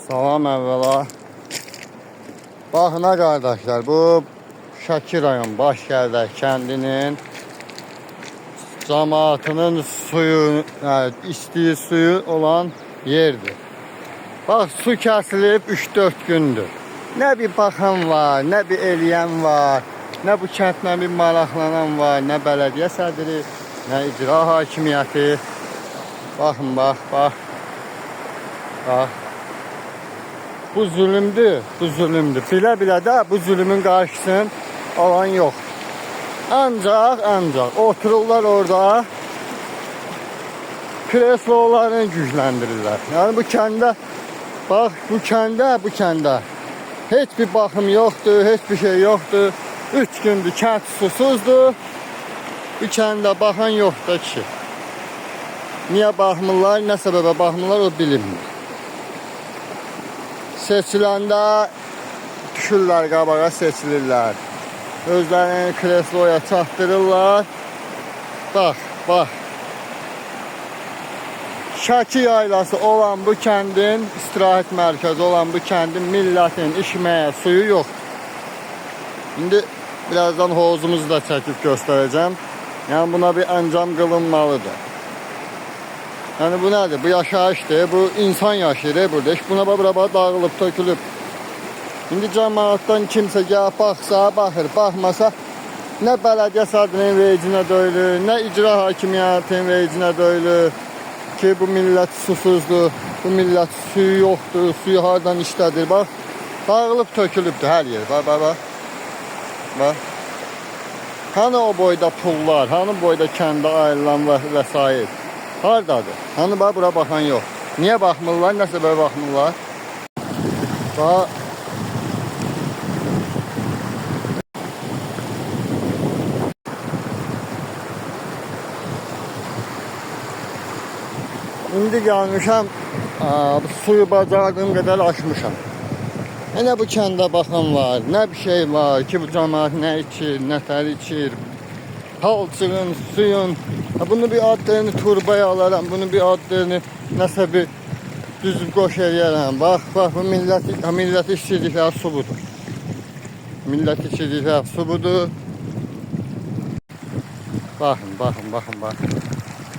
Salam əvvəla. Baxın qardaşlar, bu Şəki rayon Başgərdək kəndinin cəmaatının suyu, içdiyi suyu olan yerdir. Bax, su kəsilib 3-4 gündür. Nə bir baxan var, nə bir eləyən var, nə bu kəndlə bir maraqlanan var, nə bələdiyyə sədri, nə icra hakimiyyəti. Baxın, bax. Bu zulümdür, bu zulümdür. Bilə-bilə də bu zulümün qarşısını alan yox. Ancaq otururlar orada, kreslolarını gücləndirirlər. Yəni bu kəndə, bax bu kəndə heç bir baxım yoxdur, heç bir şey yoxdur. 3 gündür kənd susuzdur. Bu kəndə baxan yoxdur ki. Niyə baxmırlar, nə səbəbə baxmırlar o bilinmir. Seçiləndə düşürlər qabağa, seçilirlər. Özlərini kresloya çatdırırlar. Bax. Şəki yaylası olan bu kəndin, istirahət mərkəzi olan bu kəndin millətin içməyə suyu yoxdur. İndi birazdan hovuzumuzu da çəkib göstərəcəm. Yəni buna bir əncam qılınmalıdır. Yəni bu nədir? Bu yaşayışdır, bu insan yaşayır burada. Buna bura dağılıb, tökülüb. İndi cəmaatdan kimsə gəlib baxsa, baxır, baxmasa nə bələdiyyə sədrinin vecinə döyülür, nə icra hakimiyyətinin vecinə döyülür ki, bu millət susuzdur, bu millət suyu yoxdur, suyu hardan işlədir. Bax, dağılıb, tökülübdür hər yer. Bax. Hani o boyda pullar, hani boyda kəndə ayrılan vəsait? Hardadır? Hani bura baxan yox. Niyə baxmırlar? Nə səbəbə baxmırlar? Bax. İndi gəlmişəm, suyu bacardığım qədər aşmışam. Nə bu kəndə baxan var, nə bir şey var ki, bu cəmaat nə içir, nə tər içir. Palçığın, suyun, bunu bir adlarını turbaya alaram, bunu bir adlarını nəsə bir düzüb qoş eləyərəm. Bax, bu millət içirdikləri su budur. Millət içirdikləri su budur.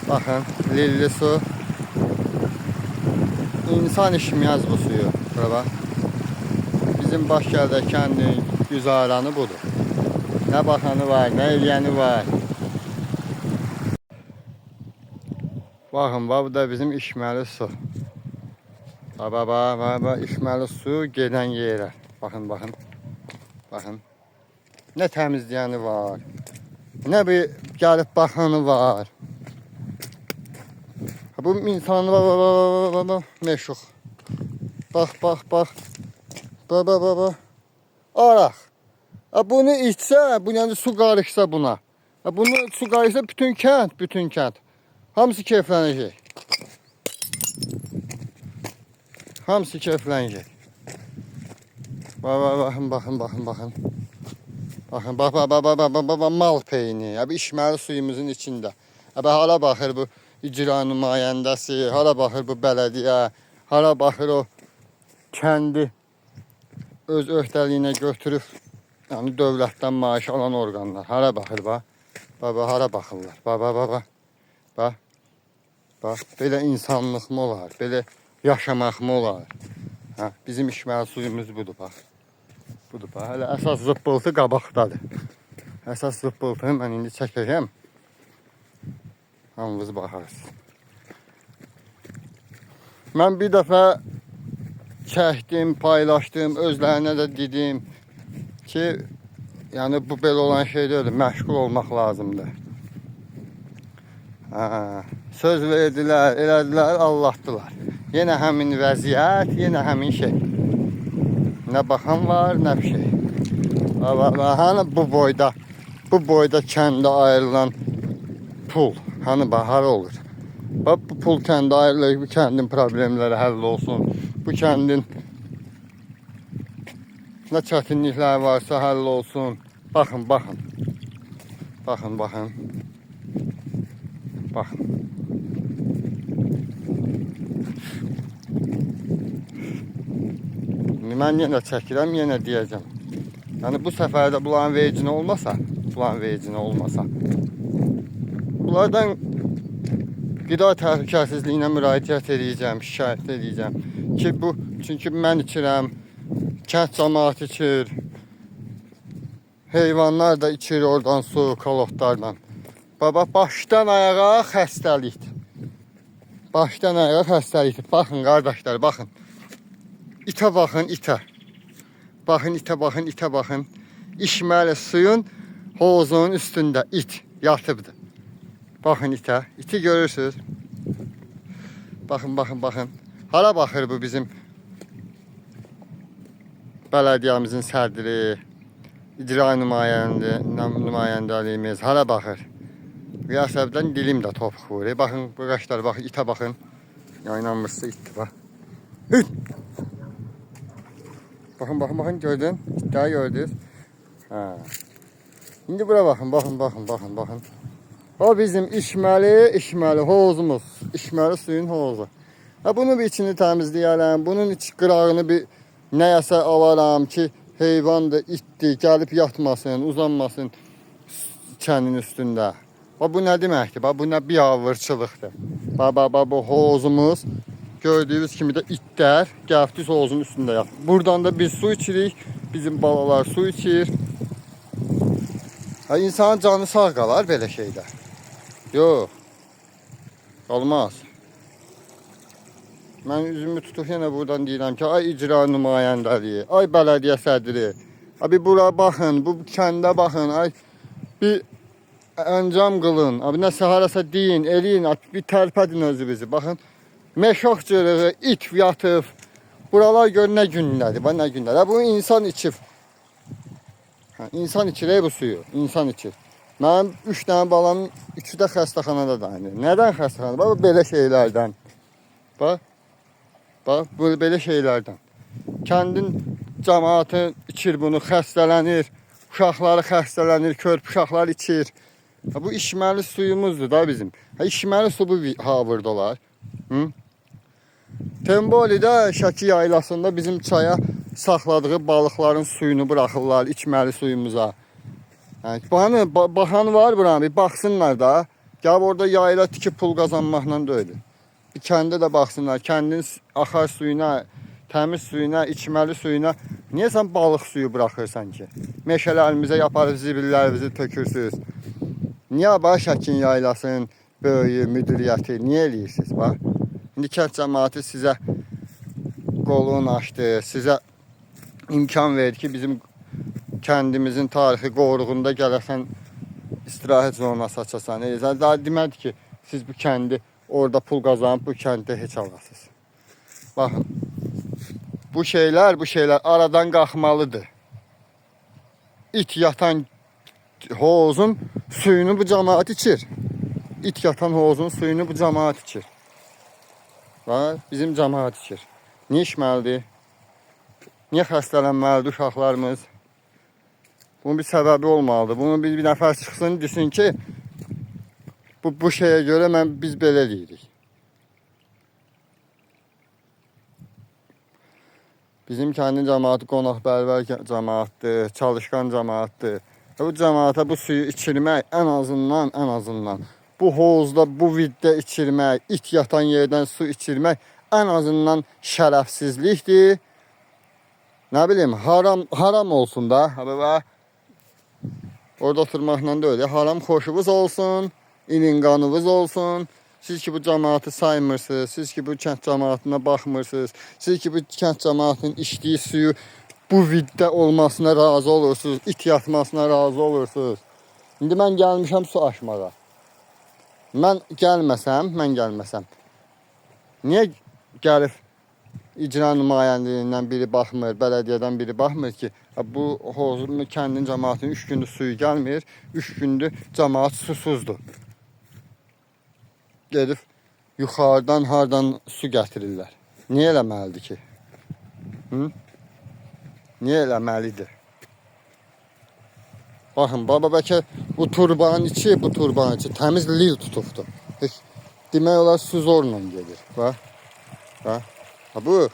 Baxın, lilli su. İnsan içməz bu suyu. Bura. Bizim Başgərdək kəndinin güzaranı budur. Nə baxanı var, nə eləyəni var. Baxın, bu da bizim içməli su. Bax, içməli su gedən yerə. Baxın. Nə təmizləyəni var. Nə bir gəlib baxanı var. Bu insanı meşux. Bax. Araq. Bunu içsə, yəni su qarışsa buna. Bunu su qarışsa bütün kənd. Hamısı keyflənəcək. Baxın. Baxın, mal peyni. İçməli suyumuzun içində. Hara baxır bu icra nümayəndəsi, hara baxır bu bələdiyyə, hara baxır o kəndi öz öhdəliyinə götürüb, yəni dövlətdən maaş alan orqanlar. Hara baxır, hara baxırlar. Bax, belə insanlıq mı olar, belə yaşamaq mı olar? Bizim içməli suyumuz budur, bax. Hələ əsas zıppıltı qabaqdadır. Əsas zıppıltını mən indi çəkəcəm. Hamınız baxarız. Mən bir dəfə çəkdim, paylaşdım, özlərinə də dedim ki, yəni bu belə olan şey deyil, məşğul olmaq lazımdır. Söz verdilər, elədilər, Allahdılar. Yenə həmin vəziyyət, yenə həmin şey. Nə baxan var, nə bir şey. Hani bu boyda kəndə ayrılan pul, hani bahar olur. Bax, bu pul kəndə ayrılır, bu kəndin problemləri həll olsun. Bu kəndin nə çətinliklər varsa həll olsun. Baxın. Mən yenə çəkirəm, yenə deyəcəm. Yəni bu səfər də bunların vecinə olmasa, bunlardan qida təhlükəsizliyinə müraciət edəcəm, şikayət edəcəm ki, çünki mən içirəm, kənd cəmaəti içir, heyvanlar da içir oradan su, kolotlardan. Baba, başdan ayağa xəstəlikdir. Başdan ayağa xəstəlikdir. Baxın qardaşlar, baxın. İtə baxın, itə. Baxın, itə baxın, itə baxın. İçməli suyun hovuzunun üstündə it yatıbdır. Baxın itə. İti görürsünüz. Baxın, baxın, baxın. Hara baxır bu bizim bələdiyyəmizin sədri, icra nümayəndəliyimiz hara baxır? Riyasəbdən dilim də topuq vurur. Baxın, bu qaşlar, baxın, itə baxın. Ya inanmırsınız, itdir, bax. Baxın, baxın, baxın, gördün? İtləri gördünüz. İndi bura baxın, baxın. O bizim içməli hovuzumuz. İçməli suyun hovuzu. Bunu bir içini təmizləyərəm. Bunun iç qırağını bir nəyəsə alaram ki, heyvandır, itdir, gəlib yatmasın, uzanmasın kəndin üstündə. Bu nə deməkdir? Bu nə biabırçılıqdır. Bu hovuzumuz gördüyünüz kimi də itlər gəlib hovuzun üstündə yatır. Buradan da biz su içirik, bizim balalar su içir. İnsanın canı sağ qalar belə şeylər. Yox, olmaz. Mən üzümü tutub yenə buradan deyirəm ki, ay icra nümayəndəliyi, ay bələdiyyə sədri, bir bura baxın, bu kəndə baxın, ay bir əncam qılın, nəsə harasa deyin, eləyin, bir tərpədin özünüzü, baxın. Meşox cırığı, it yatıb, buralar gör nə günlədir, nə günlədir. Bu insan içib. İnsan içir bu suyu, insan içir. Mənim 3 dənə balanın 3-ü də xəstəxanada dayanır. Nədən xəstəxanada? Bax, belə şeylərdən. Bax, belə şeylərdən. Kəndin cəmaatı içir bunu, xəstələnir. Uşaqları xəstələnir, körp uşaqlar içir. Bu içməli suyumuzdur da bizim. İçməli su bu havırda olar. Tembolidə Şəki yaylasında bizim çaya saxladığı balıqların suyunu buraxırlar içməli suyumuza. Baxan var buranın, bir baxsınlar da. Gəlib orada yayla tikib pul qazanmaqla deyil. Bir kəndə də baxsınlar, kəndin axar suyuna, təmiz suyuna, içməli suyuna. Niyə sən balıq suyu buraxırsan ki? Meşələrimizə yaparıb zibillərimizi tökürsünüz. Niyə Şəkin yaylasının böyüyü, müdiriyyəti, niyə eləyirsiniz? Bax. İndi kənd cəmaəti sizə qolunu açdı, sizə imkan verdi ki, bizim kəndimizin tarixi qoruğunda gələsən istirahət zonası açasan. Daha demədi ki, siz bu kəndi orada pul qazanıb bu kəndə heç alasınız. Baxın, bu şeylər aradan qalxmalıdır. İt yatan hovuzun suyunu bu cəmaət içir. İt yatan hovuzun suyunu bu cəmaət içir. Bizim cəmaət içir. Niyə içməlidir? Niyə xəstələnməlidir uşaqlarımız? Bunun bir səbəbi olmalıdır. Bunun bir nəfər çıxsın, desin ki, bu şeyə görə biz belə deyirik. Bizim kəndin cəmaəti qonaqbərvər cəmaətdir, çalışqan cəmaətdir. Bu cəmaətə bu suyu içirmək ən azından bu hovuzda, bu viddə içirmək, it yatan yerdən su içirmək ən azından şərəfsizlikdir. Nə bilim, haram olsun da. Orada oturmaqla da öyle. Haram xoşunuz olsun, ilin qanınız olsun. Siz ki bu cəmaatı saymırsınız, siz ki bu kənd cəmaatına baxmırsınız, siz ki bu kənd cəmaatının içdiyi suyu bu viddə olmasına razı olursunuz, it yatmasına razı olursunuz. İndi mən gəlmişəm su aşmağa. Mən gəlməsəm, niyə gəlib icra nümayəndəliyindən biri baxmır, bələdiyyədən biri baxmır ki, bu hovuzun kəndin cəmaatının 3 gündür suyu gəlmir, 3 gündür cəmaat susuzdur. Gedib yuxarıdan hardan su gətirirlər. Niyə eləməlidir ki? Niyə eləməlidir? Baxın, bəlkə bu turbanın içi təmiz lil tutubdur. Demək olar su zorla gedir. Bu